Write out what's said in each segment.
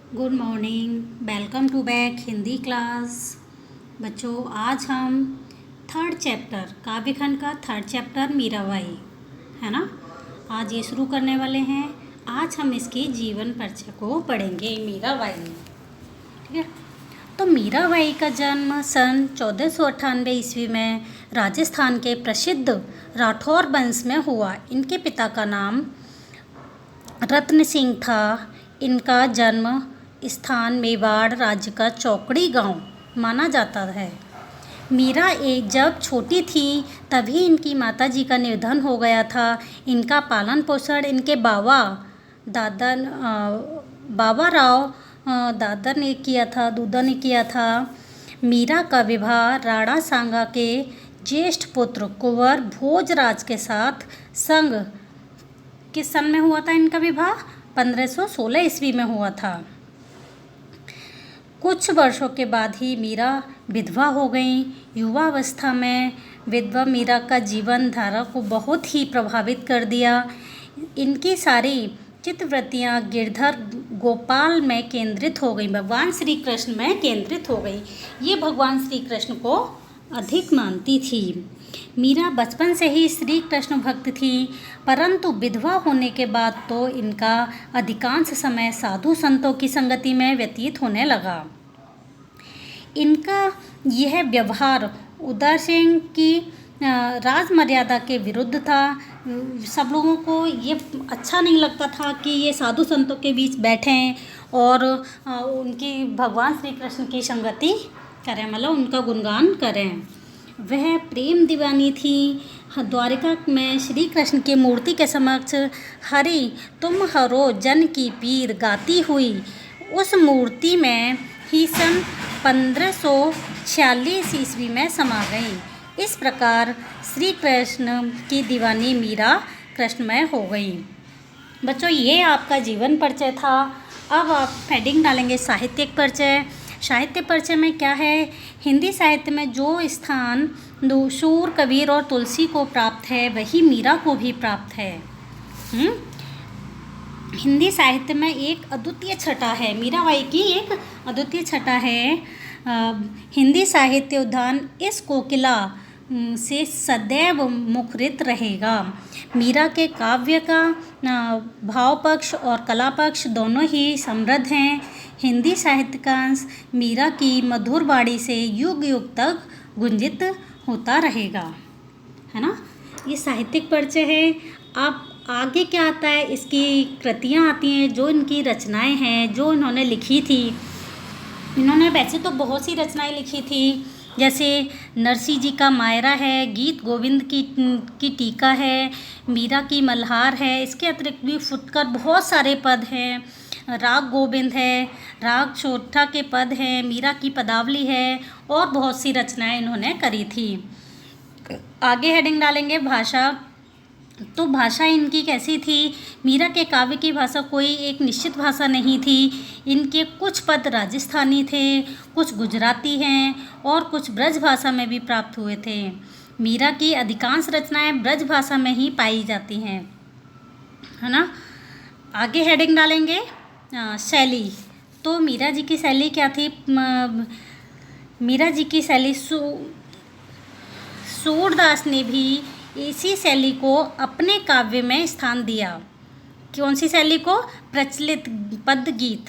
Good morning. Welcome to back Hindi class. बच्चों, आज हम थर्ड चैप्टर काव्य खंड का थर्ड चैप्टर मीराबाई है ना, आज ये शुरू करने वाले हैं। आज हम इसके जीवन परिचय को पढ़ेंगे मीराबाई। ठीक है, तो मीराबाई का जन्म सन 1498 ईस्वी में राजस्थान के प्रसिद्ध राठौर वंश में हुआ। इनके पिता का नाम रत्न सिंह था। इनका जन्म स्थान मेवाड़ राज्य का चौकड़ी गांव माना जाता है। मीरा जब छोटी थी तभी इनकी माताजी का निधन हो गया था। इनका पालन पोषण इनके बाबा राव दादा ने किया था। मीरा का विवाह राणा सांगा के ज्येष्ठ पुत्र कुंवर भोजराज के साथ संग किस सन में हुआ था। इनका विवाह 1516 ईस्वी में हुआ था। कुछ वर्षों के बाद ही मीरा विधवा हो गईं। युवावस्था में विधवा मीरा का जीवन धारा को बहुत ही प्रभावित कर दिया। इनकी सारी चित्तवृत्तियाँ गिरधर गोपाल में केंद्रित हो गई, भगवान श्री कृष्ण में केंद्रित हो गई। ये भगवान श्री कृष्ण को अधिक मानती थी। मीरा बचपन से ही श्री कृष्ण भक्त थी, परंतु विधवा होने के बाद तो इनका अधिकांश समय साधु संतों की संगति में व्यतीत होने लगा। इनका यह व्यवहार उदासीन की राज मर्यादा के विरुद्ध था। सब लोगों को ये अच्छा नहीं लगता था कि ये साधु संतों के बीच बैठें और उनकी भगवान श्री कृष्ण की संगति करें, मतलब उनका गुणगान करें। वह प्रेम दीवानी थी। द्वारिका में श्री कृष्ण की मूर्ति के समक्ष हरि तुम हरो जन की पीर गाती हुई उस मूर्ति में ही सन 1546 ईस्वी में समा गई। इस प्रकार श्री कृष्ण की दीवानी मीरा कृष्णमय हो गई। बच्चों, ये आपका जीवन परिचय था। अब आप हेडिंग डालेंगे साहित्यिक परिचय। साहित्य परिचय में क्या है? हिंदी साहित्य में जो स्थान सूर, कबीर और तुलसी को प्राप्त है वही मीरा को भी प्राप्त है। हिंदी साहित्य में एक अद्वितीय छटा है, मीराबाई की एक अद्वितीय छटा है। हिंदी साहित्य उद्यान इस कोकिला से सदैव मुखरित रहेगा। मीरा के काव्य का भाव पक्ष और कला पक्ष दोनों ही समृद्ध हैं। हिंदी साहित्य का अंश मीरा की मधुर वाणी से युग युग तक गुंजित होता रहेगा, है ना। ये साहित्यिक परिचय है। अब आगे क्या आता है? इसकी कृतियाँ आती हैं, जो इनकी रचनाएं हैं, जो इन्होंने लिखी थी। इन्होंने वैसे तो बहुत सी रचनाएं लिखी थी, जैसे नरसिंह जी का मायरा है, गीत गोविंद की टीका है, मीरा की मल्हार है। इसके अतिरिक्त भी फुटकर बहुत सारे पद हैं। राग गोविंद है, राग छोटा के पद हैं, मीरा की पदावली है और बहुत सी रचनाएं इन्होंने करी थी। आगे हेडिंग डालेंगे भाषा। तो भाषा इनकी कैसी थी? मीरा के काव्य की भाषा कोई एक निश्चित भाषा नहीं थी। इनके कुछ पद राजस्थानी थे, कुछ गुजराती हैं और कुछ ब्रज भाषा में भी प्राप्त हुए थे। मीरा की अधिकांश रचनाएं ब्रज भाषा में ही पाई जाती हैं, है ना। आगे हेडिंग डालेंगे शैली। तो मीरा जी की शैली क्या थी? मीरा जी की शैली सूरदास ने भी इसी शैली को अपने काव्य में स्थान दिया। कौन सी शैली को? प्रचलित पद गीत,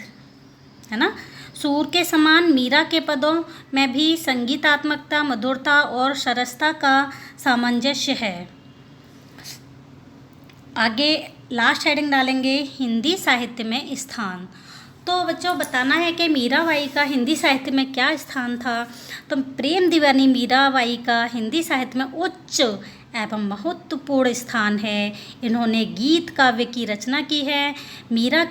है ना। सूर के समान मीरा के पदों में भी संगीतात्मकता, मधुरता और सरसता का सामंजस्य है। आगे लास्ट हेडिंग डालेंगे हिंदी साहित्य में स्थान। तो बच्चों, बताना है कि मीराबाई का हिंदी साहित्य में क्या स्थान था। तो प्रेम दीवानी मीराबाई का हिंदी साहित्य में उच्च एवं महत्वपूर्ण स्थान है। इन्होंने गीत काव्य की रचना की है। मीरा